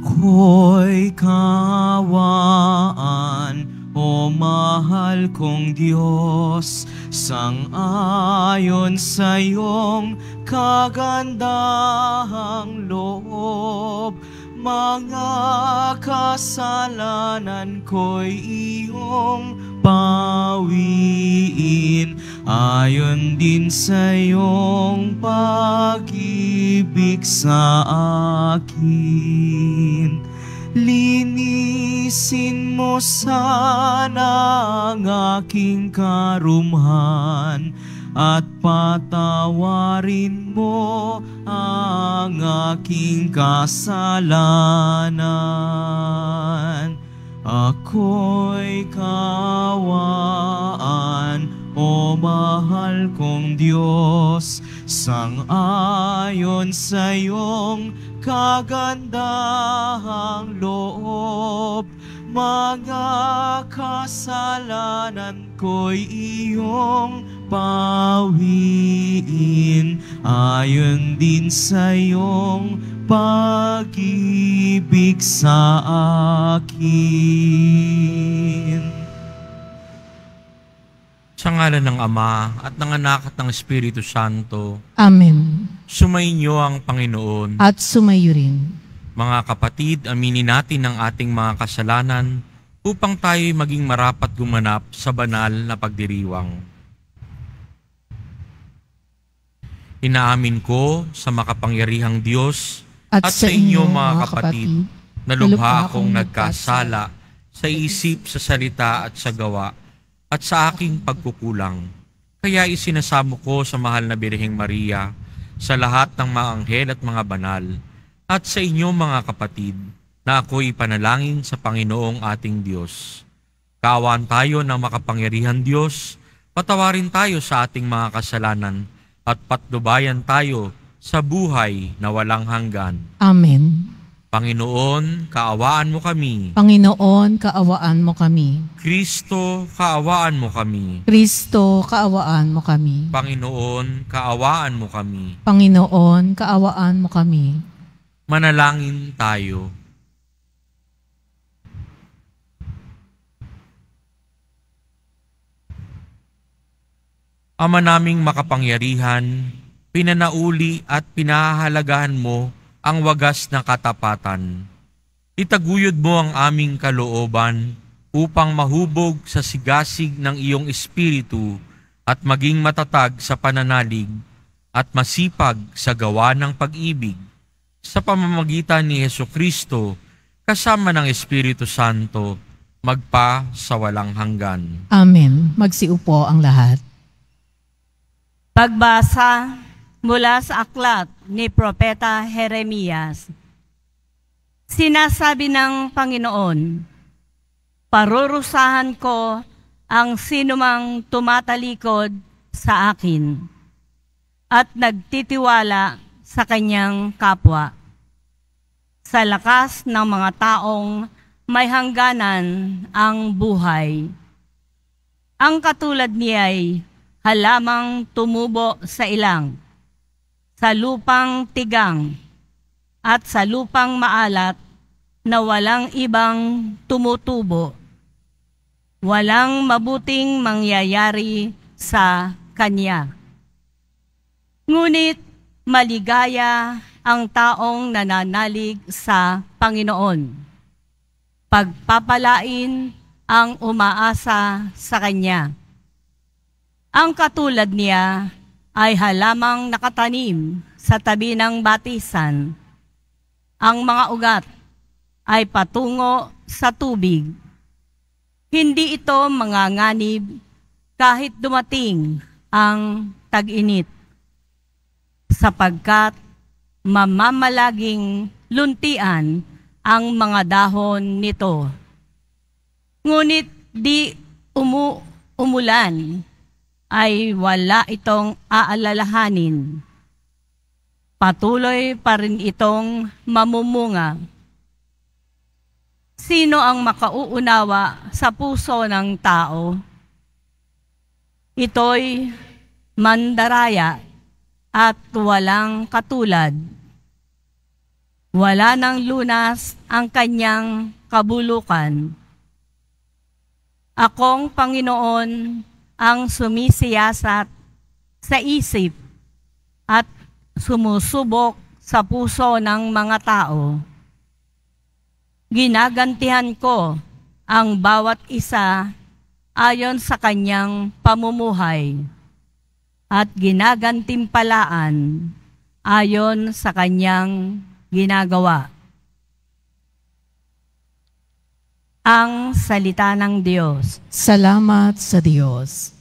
Ako'y kawaan, o mahal kong Diyos, sang-ayon sa iyong kagandahang loob. Mga kasalanan ko'y iyong bawiin, ayon din sa iyong pag-ibig sa akin. Linisin mo sana ang aking karumhan at patawarin mo ang aking kasalanan. Ako'y kawaan, o mahal kong Diyos, sang-ayon sa iyong kagandahang loob. Mga kasalanan ko'y iyong bawiin, ayon din sa iyong pag-ibig sa akin. Sa ngalan ng Ama at ng Anak at ng Espiritu Santo. Amen. Sumainyo ang Panginoon. At sumayo rin. Mga kapatid, aminin natin ang ating mga kasalanan upang tayo'y maging marapat gumanap sa banal na pagdiriwang. Inaamin ko sa makapangyarihang Diyos at sa inyo mga kapatid na lubha akong nagkasala sa isip, sa salita at sa gawa at sa aking pagkukulang. Kaya isinasamo ko sa mahal na Birheng Maria, sa lahat ng mga anghel at mga banal, at sa inyo mga kapatid, na ako'y ipanalangin sa Panginoong ating Diyos. Kaawaan tayo ng makapangyarihan Diyos, patawarin tayo sa ating mga kasalanan, at patnubayan tayo sa buhay na walang hanggan. Amen. Panginoon, kaawaan mo kami. Panginoon, kaawaan mo kami. Kristo, kaawaan mo kami. Kristo, kaawaan mo kami. Panginoon, kaawaan mo kami. Panginoon, kaawaan mo kami. Manalangin tayo. Ama naming makapangyarihan, pinanauli at pinahahalagahan mo ang wagas na katapatan. Itaguyod mo ang aming kalooban upang mahubog sa sigasig ng iyong espiritu at maging matatag sa pananalig at masipag sa gawa ng pag-ibig sa pamamagitan ni Hesukristo kasama ng Espiritu Santo magpa sa walang hanggan. Amen. Magsiupo ang lahat. Pagbasa mula sa aklat ni Propeta Jeremias. Sinasabi ng Panginoon, parurusahan ko ang sinumang tumatalikod sa akin at nagtitiwala sa kanyang kapwa, sa lakas ng mga taong may hangganan ang buhay. Ang katulad niya'y halamang tumubo sa ilang, sa lupang tigang, at sa lupang maalat na walang ibang tumutubo. Walang mabuting mangyayari sa kanya. Ngunit maligaya ang taong nananalig sa Panginoon. Pagpapalain ang umaasa sa kanya. Ang katulad niya ay halamang nakatanim sa tabi ng batisan. Ang mga ugat ay patungo sa tubig. Hindi ito manganganib kahit dumating ang tag-init, sapagkat mamamalaging luntian ang mga dahon nito. Ngunit di umulan, ay wala itong aalalahanin. Patuloy pa rin itong mamumunga. Sino ang makauunawa sa puso ng tao? Ito'y mandaraya at walang katulad. Wala nang lunas ang kanyang kabulukan. Akong Panginoon ang sumisiyasat sa isip at sumusubok sa puso ng mga tao. Ginagantihan ko ang bawat isa ayon sa kanyang pamumuhay at ginagantimpalaan ayon sa kanyang ginagawa. Ang salita ng Diyos. Salamat sa Diyos.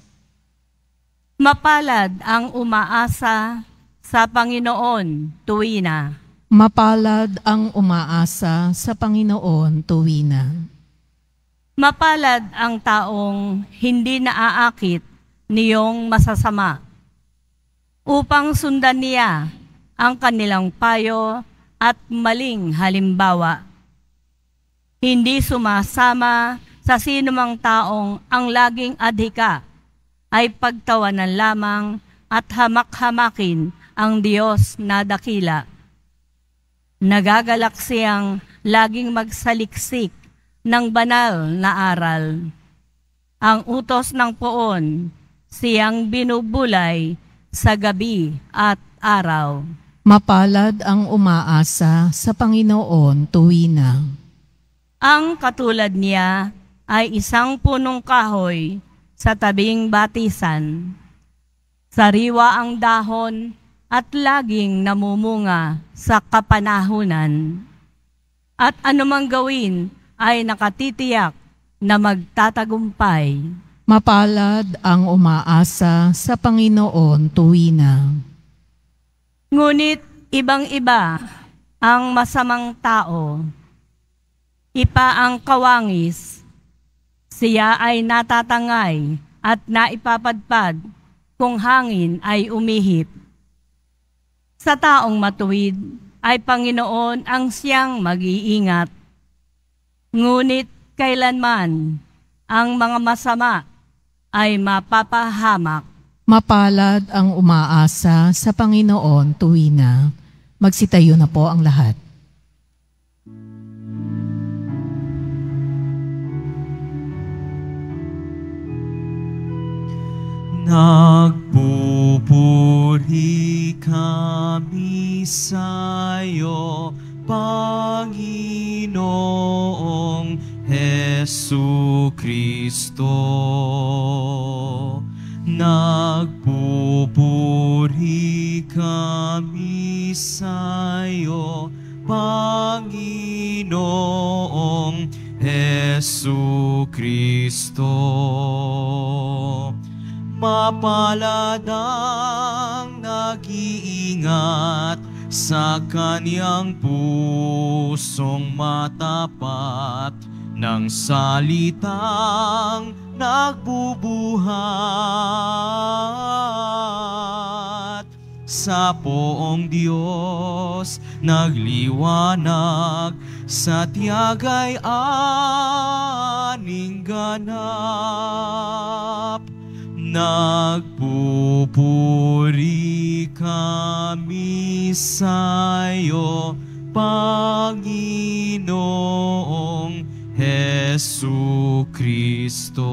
Mapalad ang umaasa sa Panginoon tuwina. Mapalad ang umaasa sa Panginoon tuwina. Mapalad ang taong hindi naaakit niyong masasama, upang sundan niya ang kanilang payo at maling halimbawa. Hindi sumasama sa sinumang taong ang laging adhika ay pagtawanan lamang at hamak-hamakin ang Diyos na dakila. Nagagalak siyang laging magsaliksik ng banal na aral. Ang utos ng poon, siyang binubulay sa gabi at araw. Mapalad ang umaasa sa Panginoon tuwina. Ang katulad niya ay isang punong kahoy sa tabing batisan. Sariwa ang dahon at laging namumunga sa kapanahunan. At anumang gawin ay nakatitiyak na magtatagumpay. Mapalad ang umaasa sa Panginoon tuwina. Ngunit ibang-iba ang masamang tao. Ipa ang kawangis. Siya ay natatangay at naipapadpad kung hangin ay umihip. Sa taong matuwid ay Panginoon ang siyang mag-iingat. Ngunit kailanman ang mga masama ay mapapahamak. Mapalad ang umaasa sa Panginoon tuwina. Magsitayo na po ang lahat. Nagpupuri kami sa'yo, Panginoong Jesucristo. Nagpupuri kami sa'yo, Panginoong Jesucristo. Mapalad ang nag-iingat sa kaniyang pusong matapat ng salitang nagbubuhat. Sa poong Diyos nagliwanag, sa tiyagay aning ganap. Nagpupuri kami sa'yo, Panginoong Jesucristo.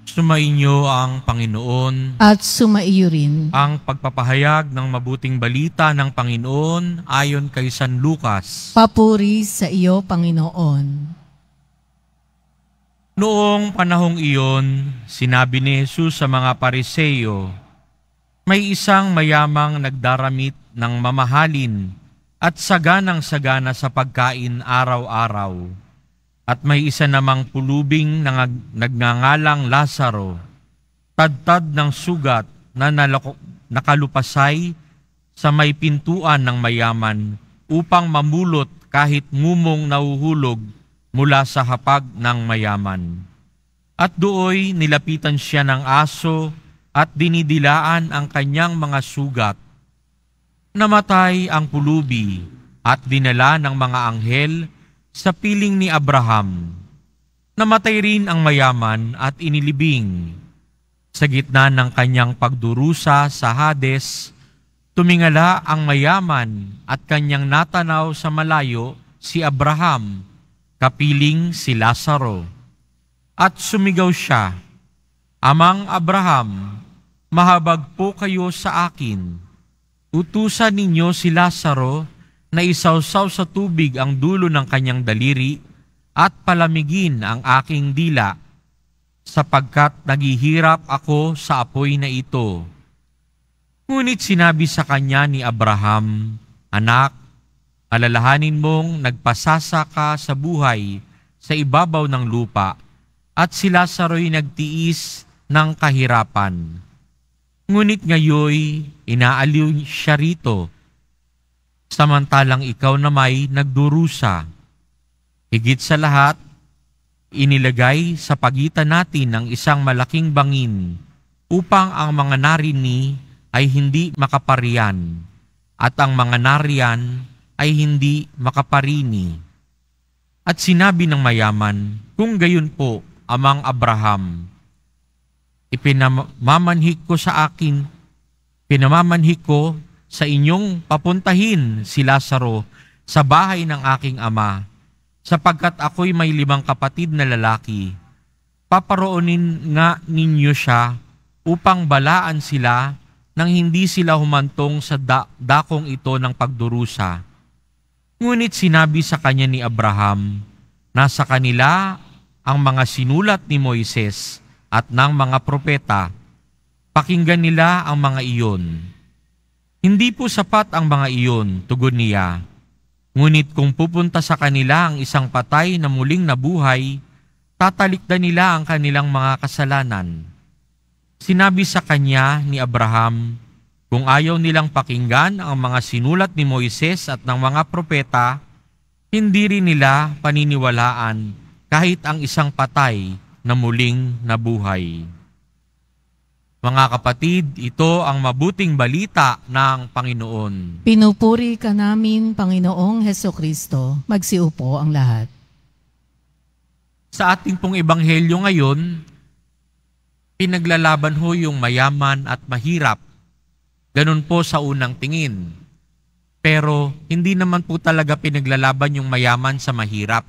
Sumainyo ang Panginoon At sumaiyo rin ang pagpapahayag ng mabuting balita ng Panginoon ayon kay San Lucas. papuri sa iyo, Panginoon. Noong panahong iyon, sinabi ni Jesus sa mga Pariseo, may isang mayamang nagdaramit ng mamahalin at saganang-sagana sa pagkain araw-araw. At may isa namang pulubing na nagngangalang Lazaro, tadtad ng sugat na nakalupasay sa may pintuan ng mayaman upang mamulot kahit ngumong nahuhulog mula sa hapag ng mayaman. At dooy nilapitan siya ng aso at dinidilaan ang kanyang mga sugat. Namatay ang pulubi at dinala ng mga anghel sa piling ni Abraham. Namatay rin ang mayaman at inilibing. Sa gitna ng kanyang pagdurusa sa Hades, Tumingala ang mayaman at kanyang natanaw sa malayo si Abraham, kapiling si Lazaro. At sumigaw siya, Amang Abraham, mahabag po kayo sa akin. Utusan ninyo si Lazaro na isawsaw sa tubig ang dulo ng kanyang daliri at palamigin ang aking dila, sapagkat naghihirap ako sa apoy na ito. Ngunit sinabi sa kanya ni Abraham, Anak, alalahanin mong nagpasasa ka sa buhay sa ibabaw ng lupa, at si Lazaro'y nagtiis ng kahirapan. Ngunit ngayoy inaaliw siya rito, samantalang ikaw na may nagdurusa. Higit sa lahat, inilagay sa pagitan natin ng isang malaking bangin upang ang mga narini ay hindi makaparian at ang mga nariyan ay hindi makaparini. At sinabi ng mayaman, Kung gayon po, Amang Abraham, pinamamanhik ko sa inyong papuntahin si Lazaro sa bahay ng aking ama, sapagkat ako'y may 5 kapatid na lalaki. Paparoonin nga ninyo siya upang balaan sila nang hindi sila humantong sa dakong ito ng pagdurusa. Ngunit sinabi sa kanya ni Abraham, Nasa kanila ang mga sinulat ni Moises at ng mga propeta. Pakinggan nila ang mga iyon. Hindi po sapat ang mga iyon, tugon niya. Ngunit kung pupunta sa kanila ang isang patay na muling nabuhay, tatalikdan nila ang kanilang mga kasalanan. Sinabi sa kanya ni Abraham, Kung ayaw nilang pakinggan ang mga sinulat ni Moises at ng mga propeta, hindi rin nila paniniwalaan kahit ang isang patay na muling nabuhay. Mga kapatid, ito ang mabuting balita ng Panginoon. Pinupuri ka namin, Panginoong Hesukristo. Magsiupo ang lahat. Sa ating pong ebanghelyo ngayon, pinaglalaban ho yung mayaman at mahirap. Ganun po sa unang tingin. Pero hindi naman po talaga pinaglalaban yung mayaman sa mahirap.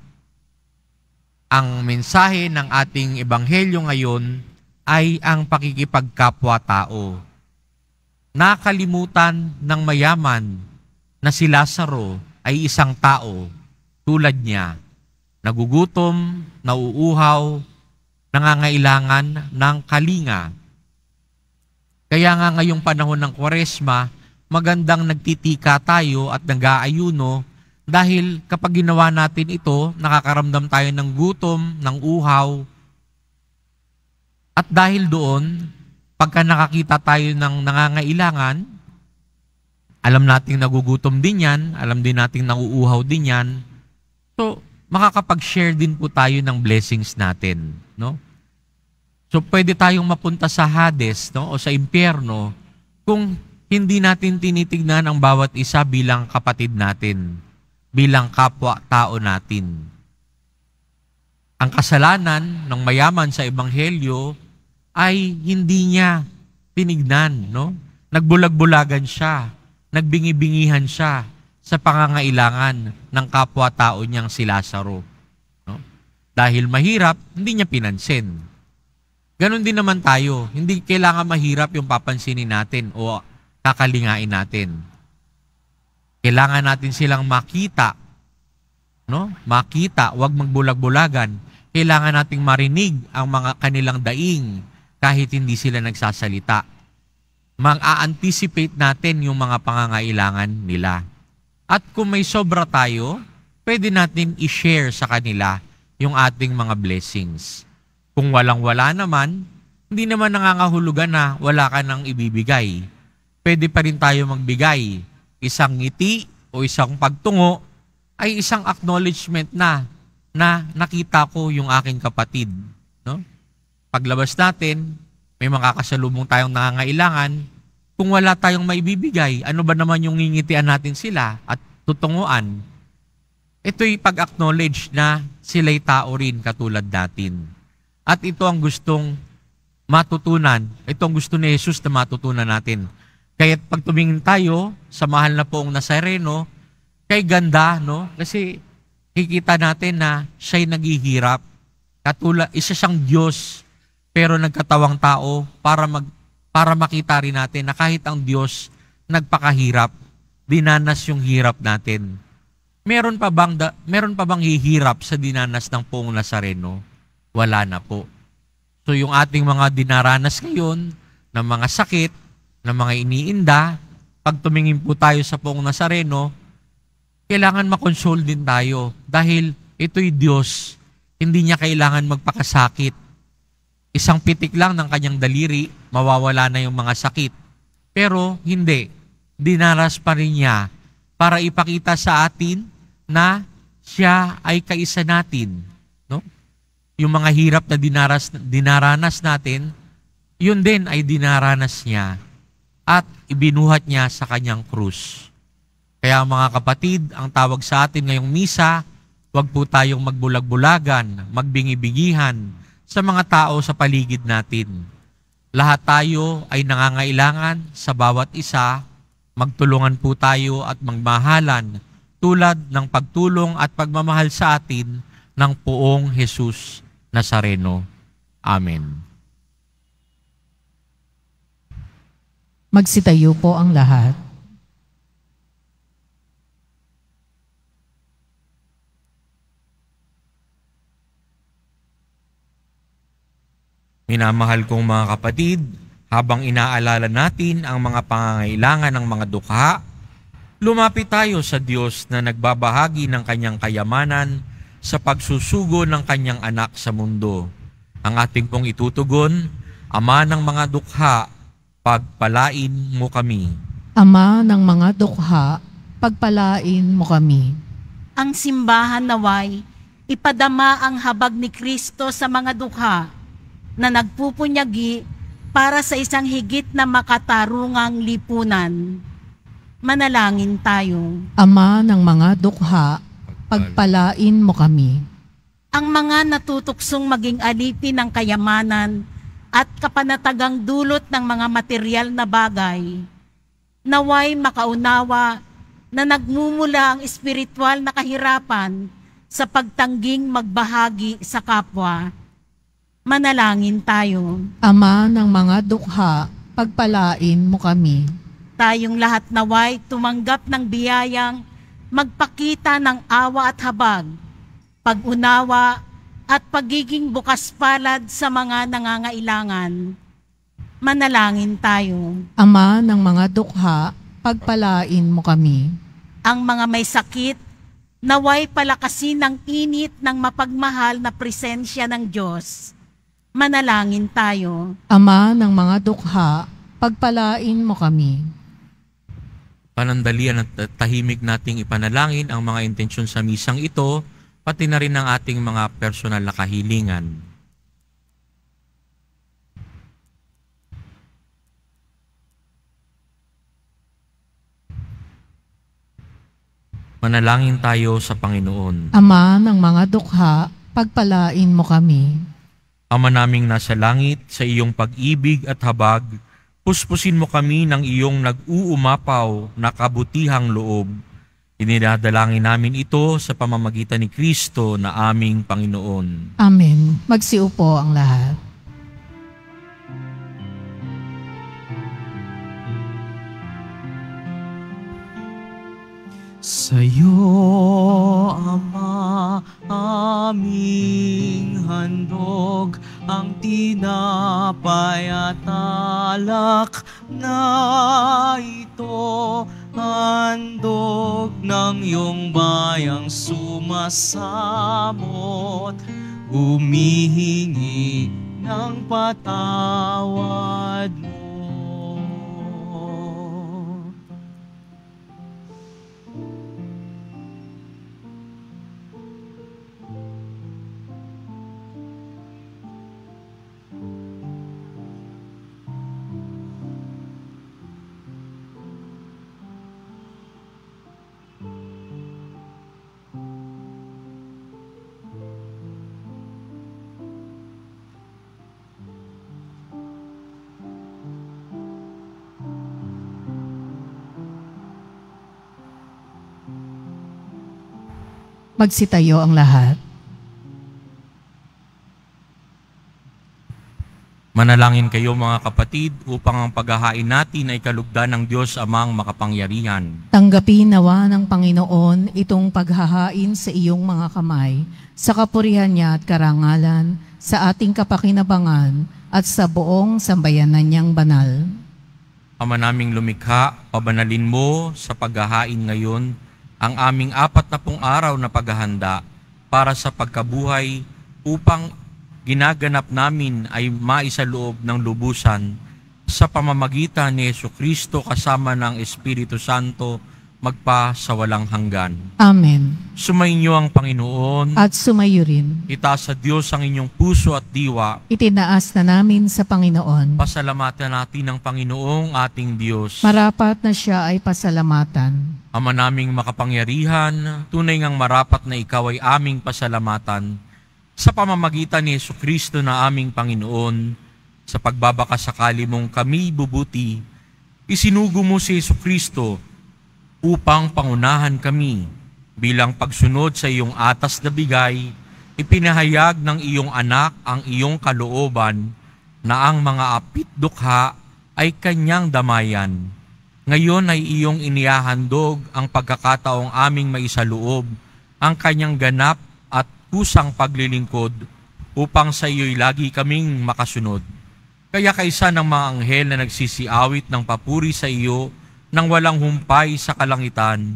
Ang mensahe ng ating ebanghelyo ngayon ay ang pakikipagkapwa-tao. Nakalimutan ng mayaman na si Lazaro ay isang tao tulad niya, nagugutom, nauuhaw, nangangailangan ng kalinga. Kaya nga ngayong panahon ng Kwaresma, magandang nagtitika tayo at nag-aayuno dahil kapag ginawa natin ito, nakakaramdam tayo ng gutom, ng uhaw. At dahil doon, pagka nakakita tayo ng nangangailangan, alam nating nagugutom din yan, alam din nating nauuhaw din yan. So, makakapag-share din po tayo ng blessings natin, no? So, pwede tayong mapunta sa Hades, no, o sa impyerno kung hindi natin tinitignan ang bawat isa bilang kapatid natin, bilang kapwa-tao natin. Ang kasalanan ng mayaman sa ebanghelyo ay hindi niya tinignan, no? Nagbulag-bulagan siya, nagbingi-bingihan siya sa pangangailangan ng kapwa-tao niyang si Lazaro, no? Dahil mahirap, hindi niya pinansin. Ganon din naman tayo. Hindi kailangan mahirap yung papansinin natin o kakalingain natin. Kailangan natin silang makita, no? Makita, huwag magbulag-bulagan. Kailangan nating marinig ang mga kanilang daing kahit hindi sila nagsasalita. Mang-a-anticipate natin yung mga pangangailangan nila. At kung may sobra tayo, pwede natin i-share sa kanila yung ating mga blessings. Kung walang-wala naman, hindi naman nangangahulugan na wala ka nang ibibigay. Pwede pa rin tayo magbigay. Isang ngiti o isang pagtungo ay isang acknowledgement na nakita ko yung aking kapatid, no? Paglabas natin, may makakasalubong tayong nangangailangan. Kung wala tayong maibibigay, ano ba naman yung ngingitian natin sila at tutunguan? Ito'y pag-acknowledge na sila'y tao rin katulad natin. At ito ang gustong matutunan, ito ang gusto ni Jesus na matutunan natin. Kaya't pag tumingin tayo sa mahal na poong Nazareno, kay ganda, no? Kasi kikita natin na siya'y naghihirap. Isa siyang Diyos, pero nagkatawang tao para makita rin natin na kahit ang Diyos nagpakahirap, dinanas yung hirap natin. Meron pa bang hihirap sa dinanas ng poong Nazareno? Wala na po. So yung ating mga dinaranas ngayon, ng mga sakit, ng mga iniinda, pag tumingin po tayo sa poong Nazareno, kailangan makonsol din tayo dahil ito'y Diyos. Hindi niya kailangan magpakasakit. Isang pitik lang ng kanyang daliri, mawawala na yung mga sakit. Pero hindi. Dinaras pa rin niya para ipakita sa atin na siya ay kaisa natin. No? Yung mga hirap na dinaranas natin, yun din ay dinaranas niya at ibinuhat niya sa kanyang krus. Kaya mga kapatid, ang tawag sa atin ngayong misa, huwag po tayong magbulag-bulagan, magbingi-bingihan sa mga tao sa paligid natin. Lahat tayo ay nangangailangan sa bawat isa, magtulungan po tayo at magmahalan tulad ng pagtulong at pagmamahal sa atin ng poong Jesus Nazareno. Amen. Magsitayo po ang lahat. Minamahal kong mga kapatid, habang inaalala natin ang mga pangangailangan ng mga dukha, lumapit tayo sa Diyos na nagbabahagi ng kanyang kayamanan sa pagsusugo ng kanyang anak sa mundo. Ang ating pong itutugon, Ama ng mga dukha, pagpalain mo kami. Ama ng mga dukha, pagpalain mo kami. Ang simbahan naway, ipadama ang habag ni Kristo sa mga dukha na nagpupunyagi para sa isang higit na makatarungang lipunan. Manalangin tayo. Ama ng mga dukha, pagpalain mo kami. Ang mga natutuksong maging alipin ng kayamanan at kapanatagang dulot ng mga material na bagay, naway makaunawa na nagmumula ang espiritual na kahirapan sa pagtangging magbahagi sa kapwa. Manalangin tayo. Ama ng mga dukha, pagpalain mo kami. Tayong lahat naway tumanggap ng biyayang magpakita ng awa at habag, pag-unawa at pagiging bukas palad sa mga nangangailangan. Manalangin tayo. Ama ng mga dukha, pagpalain mo kami. Ang mga may sakit, naway palakasin ng init ng mapagmahal na presensya ng Diyos. Manalangin tayo. Ama ng mga dukha, pagpalain mo kami. Panandalian at tahimik nating ipanalangin ang mga intensyon sa misang ito, pati na rin ang ating mga personal na kahilingan. Manalangin tayo sa Panginoon. Ama ng mga dukha, pagpalain mo kami. Ama naming nasa langit, sa iyong pag-ibig at habag, puspusin mo kami ng iyong nag-uumapaw na kabutihang loob. Dinadalangin namin ito sa pamamagitan ni Kristo na aming Panginoon. Amen. Magsiupo ang lahat. Sa'yo, Ama, aming handog ang tinapay at alak na ito, handog ng iyong bayang sumasamot, humihingi ng patawad mo. Magsitayo ang lahat. Manalangin kayo mga kapatid upang ang paghahain natin ay kalugdan ng Diyos Amang makapangyarihan. Tanggapin nawa ng Panginoon itong paghahain sa iyong mga kamay, sa kapurihan niya at karangalan, sa ating kapakinabangan at sa buong sambayanan niyang banal. Ama naming lumikha, pabanalin mo sa paghahain ngayon ang aming 40 araw na paghahanda para sa pagkabuhay upang ginaganap namin ay maisaloob ng lubusan sa pamamagitan ni Jesucristo kasama ng Espiritu Santo magpa sa walang hanggan. Amen. Sumainyo ang Panginoon At sumayo rin. itaas sa Diyos ang inyong puso at diwa. Itinaas na namin sa Panginoon. Pasalamatan natin ang Panginoong ating Diyos. Marapat na siya ay pasalamatan. Ama naming makapangyarihan, tunay ngang marapat na ikaw ay aming pasalamatan sa pamamagitan ni Jesucristo na aming Panginoon. Sa pagbabakasakali mong kami bubuti, isinugo mo si Jesucristo upang pangunahan kami bilang pagsunod sa iyong atas na bigay. Ipinahayag ng iyong anak ang iyong kalooban na ang mga apit dukha ay kanyang damayan. Ngayon ay iyong inihahandog ang pagkakataong aming maisaloob ang kanyang ganap at kusang paglilingkod upang sa iyo'y lagi kaming makasunod. Kaya kaisa ng mga anghel na nagsisiawit ng papuri sa iyo nang walang humpay sa kalangitan,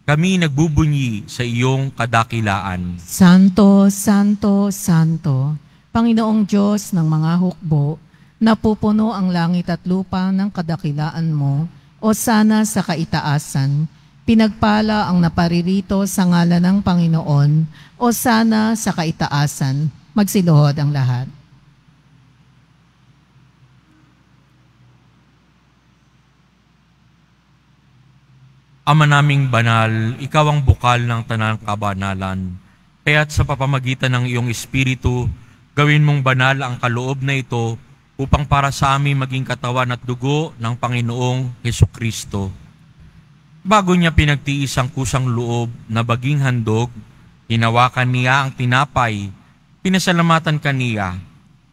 kami nagbubunyi sa iyong kadakilaan. Santo, Santo, Santo, Panginoong Diyos ng mga hukbo, napupuno ang langit at lupa ng kadakilaan mo, o sana sa kaitaasan. Pinagpala ang naparirito sa ngalan ng Panginoon, o sana sa kaitaasan. Magsiluhod ang lahat. Ama naming banal, ikaw ang bukal ng tanang kabanalan. Kaya't sa papamagitan ng iyong Espiritu, gawin mong banal ang kaloob na ito upang para sa amin maging katawan at dugo ng Panginoong Hesukristo. Bago niya pinagtiis ang kusang loob na baging handog, hinawakan niya ang tinapay, pinasalamatan kaniya,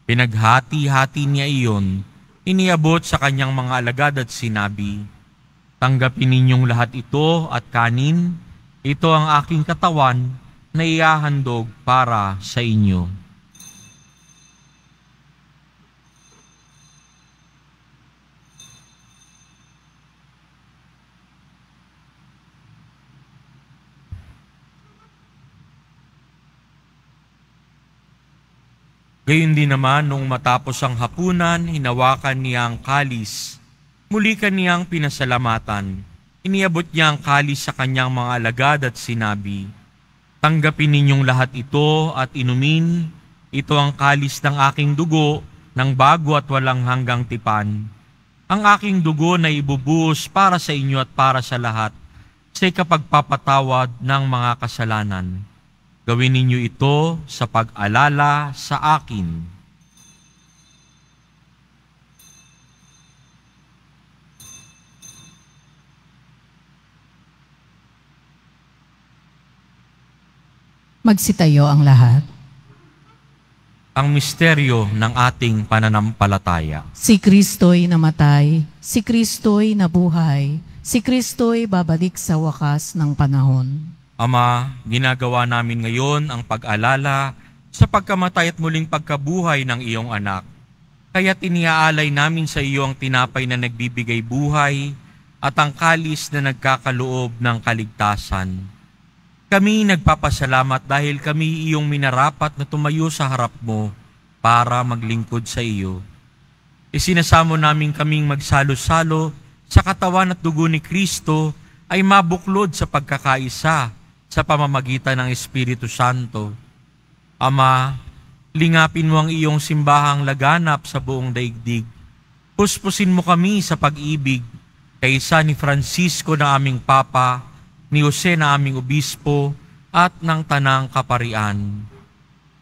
pinaghati-hati niya iyon, iniabot sa kanyang mga alagad at sinabi, "Tanggapin ninyong lahat ito at kanin, ito ang aking katawan na ihahandog para sa inyo." Gayon din naman nung matapos ang hapunan, hinawakan niya ang kalis. Muli kaniyang pinasalamatan. Iniabot niya ang kalis sa kanyang mga alagad at sinabi, "Tanggapin ninyong lahat ito at inumin. Ito ang kalis ng aking dugo ng bago at walang hanggang tipan. Ang aking dugo na ibubuhos para sa inyo at para sa lahat sa ikapagpapatawad ng mga kasalanan. Gawin ninyo ito sa pag-alala sa akin." Magsitayo ang lahat. Ang misteryo ng ating pananampalataya. Si Kristo'y namatay, si Kristo'y nabuhay, si Kristo'y babalik sa wakas ng panahon. Ama, ginagawa namin ngayon ang pag-alala sa pagkamatay at muling pagkabuhay ng iyong anak. Kaya't iniaalay namin sa iyo ang tinapay na nagbibigay buhay at ang kalis na nagkakaloob ng kaligtasan. Kami nagpapasalamat dahil kami iyong minarapat na tumayo sa harap mo para maglingkod sa iyo. Isinasamo namin kaming magsalo-salo sa katawan at dugo ni Kristo ay mabuklod sa pagkakaisa sa pamamagitan ng Espiritu Santo. Ama, lingapin mo ang iyong simbahang laganap sa buong daigdig. Puspusin mo kami sa pag-ibig kaysa ni Francisco na aming Papa, ni Jose na aming Obispo, at ng Tanang Kaparian.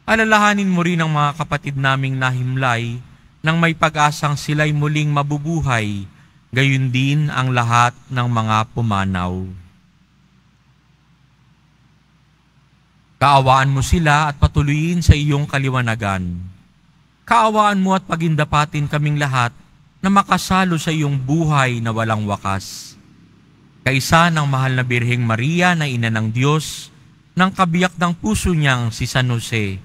Alalahanin mo rin ang mga kapatid naming nahimlay nang may pag-asang sila'y muling mabubuhay, gayon din ang lahat ng mga pumanaw. Kaawaan mo sila at patuloyin sa iyong kaliwanagan. Kaawaan mo at pagindapatin kaming lahat na makasalo sa iyong buhay na walang wakas. Kaisa ng mahal na Birheng Maria na Ina ng Diyos, ng kabiyak ng puso niyang si San Jose,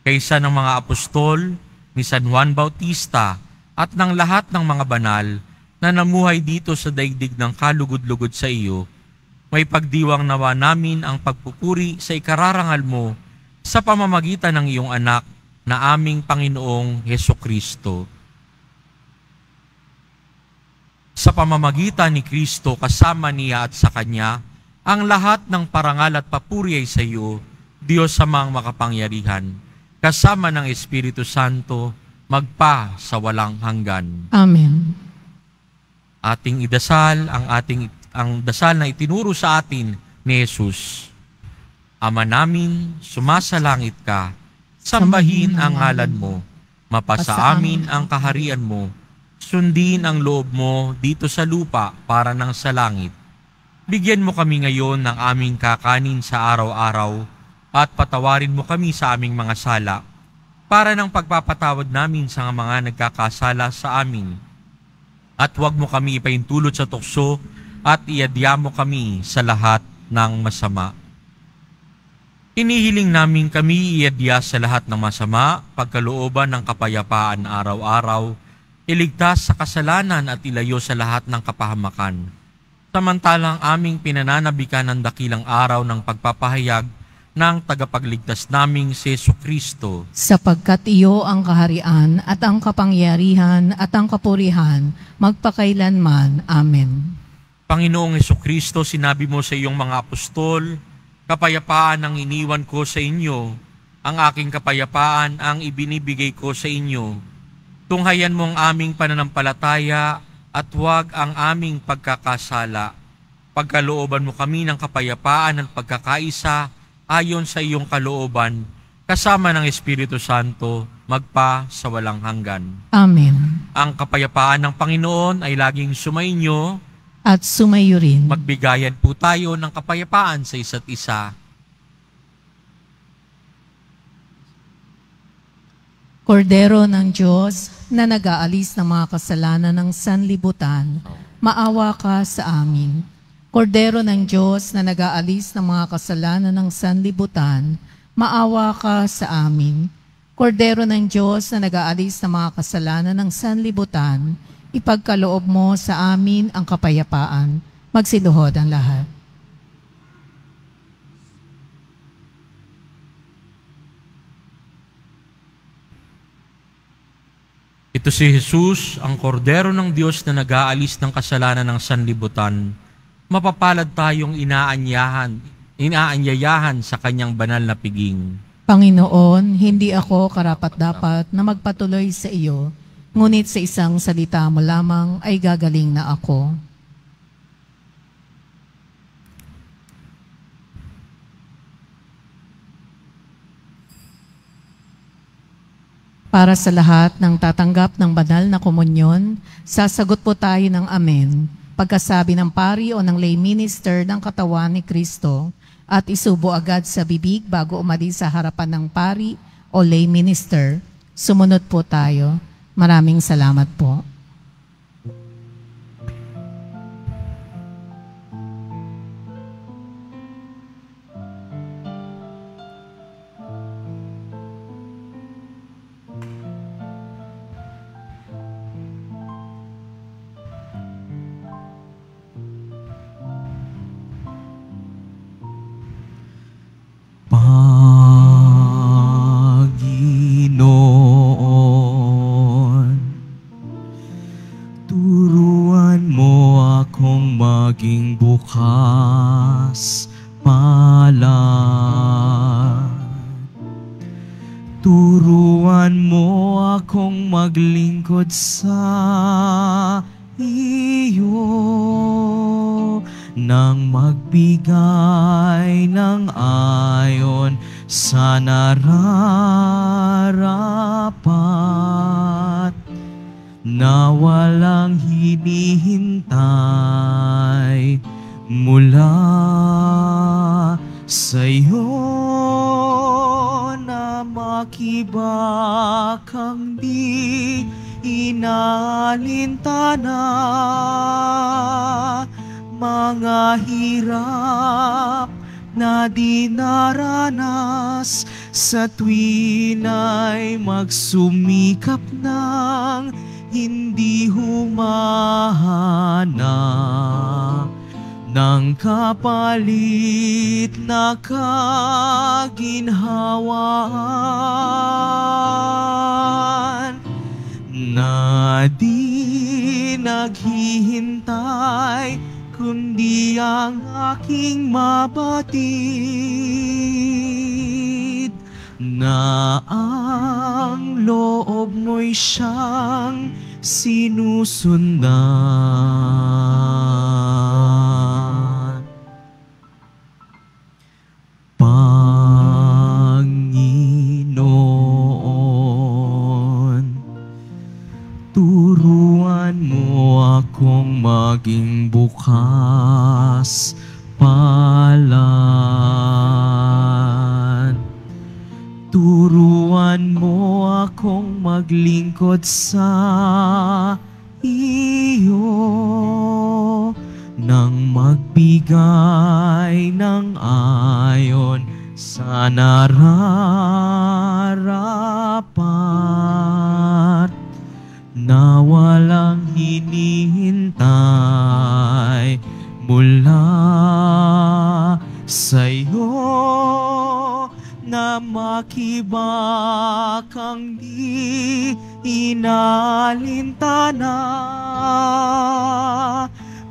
kaisa ng mga apostol, ni San Juan Bautista, at ng lahat ng mga banal na namuhay dito sa daigdig ng kalugod-lugod sa iyo, may pagdiwang nawa namin ang pagpupuri sa ikararangal mo sa pamamagitan ng iyong anak na aming Panginoong Hesukristo. Sa pamamagitan ni Kristo kasama niya at sa Kanya, ang lahat ng parangal at papuri ay sa iyo, Diyos Amang makapangyarihan, kasama ng Espiritu Santo, magpa sa walang hanggan. Amen. Ating idasal ang dasal na itinuro sa atin ni Jesus. Ama namin, sumasalangit ka, sambahin ang ngalan mo, mapasa amin ang kaharian mo, sundin ang loob mo dito sa lupa para nang sa langit. Bigyan mo kami ngayon ng aming kakanin sa araw-araw at patawarin mo kami sa aming mga sala para ng pagpapatawad namin sa mga nagkakasala sa amin. At huwag mo kami ipaintulot sa tukso at iadya mo kami sa lahat ng masama. Hinihiling namin kami iadya sa lahat ng masama, pagkalooban ng kapayapaan araw-araw, iligtas sa kasalanan at ilayo sa lahat ng kapahamakan. Samantalang aming pinananabikan ng dakilang araw ng pagpapahayag ng tagapagligtas naming si Jesucristo. Sapagkat iyo ang kaharian at ang kapangyarihan at ang kapurihan magpakailanman. Amen. Panginoong Jesucristo, sinabi mo sa iyong mga apostol, kapayapaan ang iniwan ko sa inyo, ang aking kapayapaan ang ibinibigay ko sa inyo. Tunghayan mo ang aming pananampalataya at huwag ang aming pagkakasala. Pagkalooban mo kami ng kapayapaan at pagkakaisa ayon sa iyong kalooban, kasama ng Espiritu Santo, magpa sa walang hanggan. Amen. Ang kapayapaan ng Panginoon ay laging sumainyo at sumayo rin. Magbigayan po tayo ng kapayapaan sa isa't isa. Kordero ng Diyos na nag-aalis ng mga kasalanan ng sanlibutan, maawa ka sa amin. Kordero ng Diyos na nag-aalis ng mga kasalanan ng sanlibutan, maawa ka sa amin. Kordero ng Diyos na nag-aalis ng mga kasalanan ng sanlibutan, ipagkaloob mo sa amin ang kapayapaan. Magsiluhod ang lahat. Ito si Jesus, ang kordero ng Diyos na nag-aalis ng kasalanan ng sanlibutan. Mapapalad tayong inaanyayahan sa kanyang banal na piging. Panginoon, hindi ako karapat-dapat na magpatuloy sa iyo, ngunit sa isang salita mo lamang ay gagaling na ako. Para sa lahat ng tatanggap ng banal na komunyon, sasagot po tayo ng Amen. Pagkasabi ng pari o ng lay minister ng katawan ni Kristo at isubo agad sa bibig bago umalis sa harapan ng pari o lay minister, sumunod po tayo. Maraming salamat po. Panginoon, turuan mo akong maging bukas palad. Turuan mo akong maglingkod sa iyo nang magbigay ng ayon sa nararapat na walang hinihintay mula sa iyo. makibakang di inalintana, mga hirap na dinaranas sa tuwina'y magsumikap ng hindi humahana ng kapalit na kaginhawaan na di naghihintay kundi ang aking mabatid na ang loob mo'y siyang sinusundan. Panginoon, turuan mo akong maging bukas palad. Turuan mo akong maglingkod sa iyo nang magbigay ng ayon sa nararapat na walang hinihintay mula sa iyo, na makibakang di inalintana,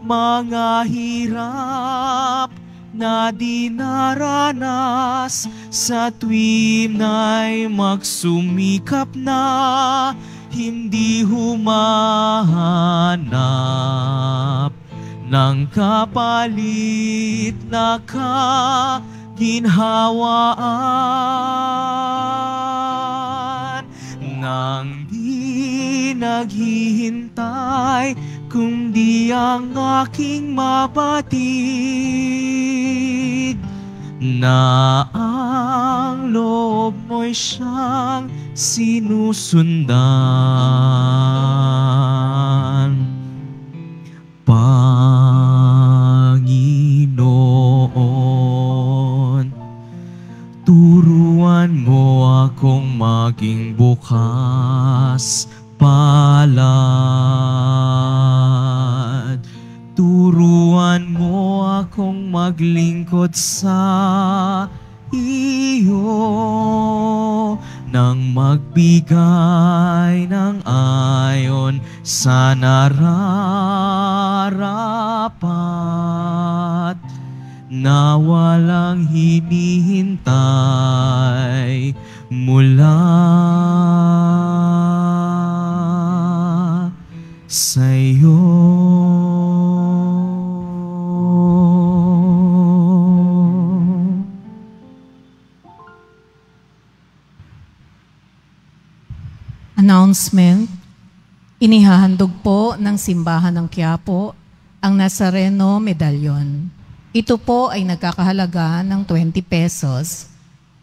mga hirap na dinaranas sa tuwina'y magsumikap na hindi humahanap ng kapalit na kaginhawaan, nang di naghihintay kundi ang aking mabatid na ang loob mo'y siyang sinusundan. Panginoon, turuan mo akong maging bukas palad. Turuan mo akong maglingkod sa iyo nang magbigay ng ayon sa nararapat na walang hinihintay mula sa iyo. Announcement. Inihahandog po ng Simbahan ng Quiapo ang Nazareno Medallion. Ito po ay nagkakahalaga ng 20 pesos.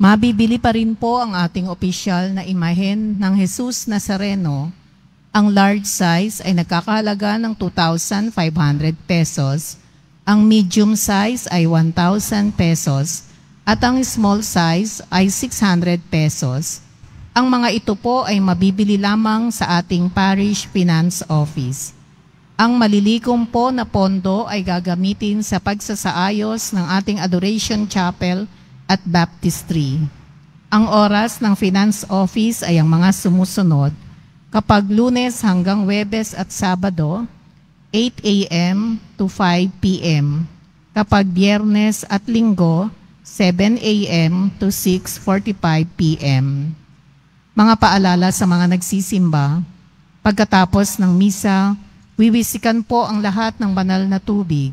Mabibili pa rin po ang ating opisyal na imahen ng Jesus Nazareno. Ang large size ay nagkakahalaga ng 2,500 pesos. Ang medium size ay 1,000 pesos. At ang small size ay 600 pesos. Ang mga ito po ay mabibili lamang sa ating Parish Finance Office. Ang malilikom po na pondo ay gagamitin sa pagsasaayos ng ating Adoration Chapel at Baptistry. Ang oras ng Finance Office ay ang mga sumusunod. Kapag Lunes hanggang Huwebes at Sabado, 8 a.m. to 5 p.m. Kapag Biyernes at Linggo, 7 a.m. to 6:45 p.m. Mga paalala sa mga nagsisimba, pagkatapos ng misa, wiwisikan po ang lahat ng banal na tubig.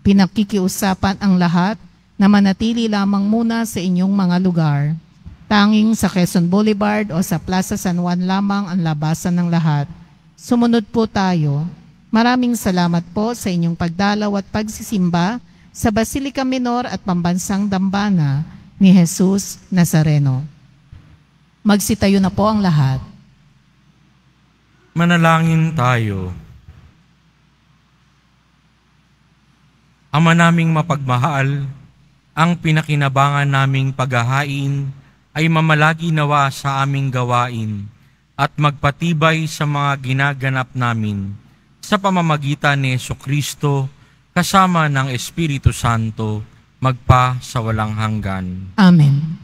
Pinakikiusapan ang lahat na manatili lamang muna sa inyong mga lugar. Tanging sa Quezon Boulevard o sa Plaza San Juan lamang ang labasan ng lahat. Sumunod po tayo. Maraming salamat po sa inyong pagdalaw at pagsisimba sa Basilica Minor at Pambansang Dambana ni Jesus Nazareno. Magsitayo na po ang lahat. Manalangin tayo. Ama naming mapagmahal, ang pinakinabangan naming paghahain ay mamalagi nawa sa aming gawain at magpatibay sa mga ginaganap namin sa pamamagitan ni Jesucristo kasama ng Espiritu Santo magpa sa walang hanggan. Amen.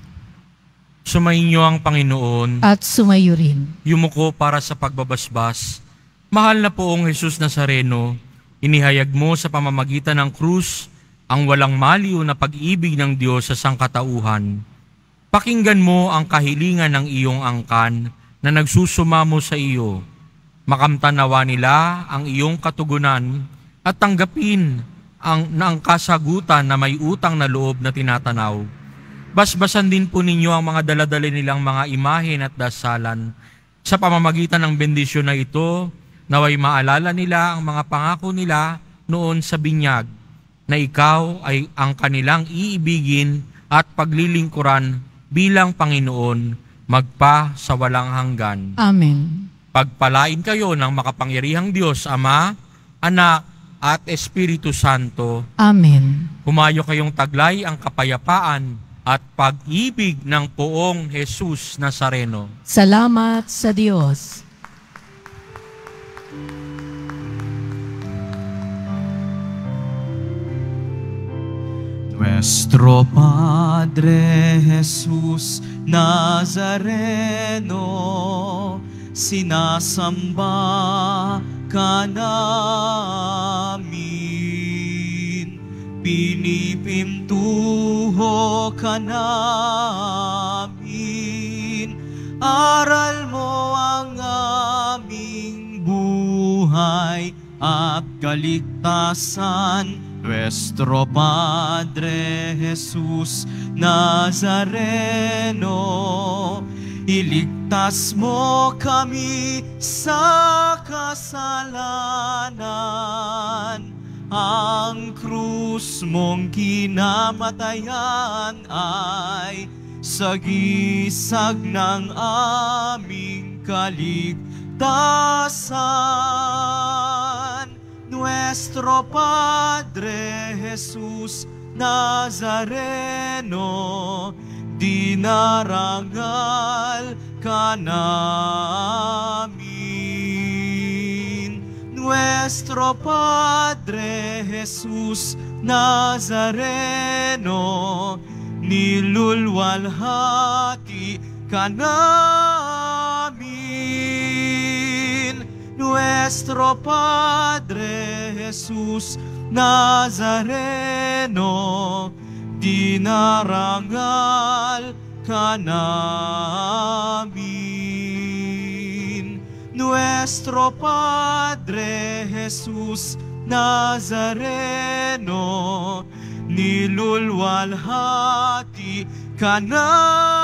Sumainyo ang Panginoon At sumayo rin. yumuko para sa pagbabasbas. Mahal na poong Jesus Nazareno, inihayag mo sa pamamagitan ng krus ang walang maliw na pag-ibig ng Diyos sa sangkatauhan. Pakinggan mo ang kahilingan ng iyong angkan na nagsusumamo sa iyo. Makamtanawa nila ang iyong katugunan at tanggapin ang kasagutan na may utang na loob na tinatanaw. Basbasan din po ninyo ang mga daladala nilang mga imahen at dasalan. Sa pamamagitan ng bendisyon na ito, naway maalala nila ang mga pangako nila noon sa binyag, na ikaw ay ang kanilang iibigin at paglilingkuran bilang Panginoon, magpa sa walang hanggan. Amen. Pagpalain kayo ng makapangyarihang Diyos, Ama, Anak, at Espiritu Santo. Amen. Humayo kayong taglay ang kapayapaan at pag-ibig ng poong Jesus Nazareno. Salamat sa Diyos. Nuestro Padre Jesus Nazareno, sinasamba ka namin, pinipintuho ka namin, aral mo ang aming buhay at kaligtasan. Nuestro Padre Jesus Nazareno, iligtas mo kami sa kasalanan. Ang krus mong kinamatayan ay sagisag ng aming kaligtasan. Nuestro Padre Jesus Nazareno, dinarangal ka namin. Nuestro Padre Jesus Nazareno, nilulwalhati ka namin. Nuestro Padre Jesus Nazareno, dinarangal ka namin. Nuestro Padre Jesus Nazareno, nilulwalhati ka namin.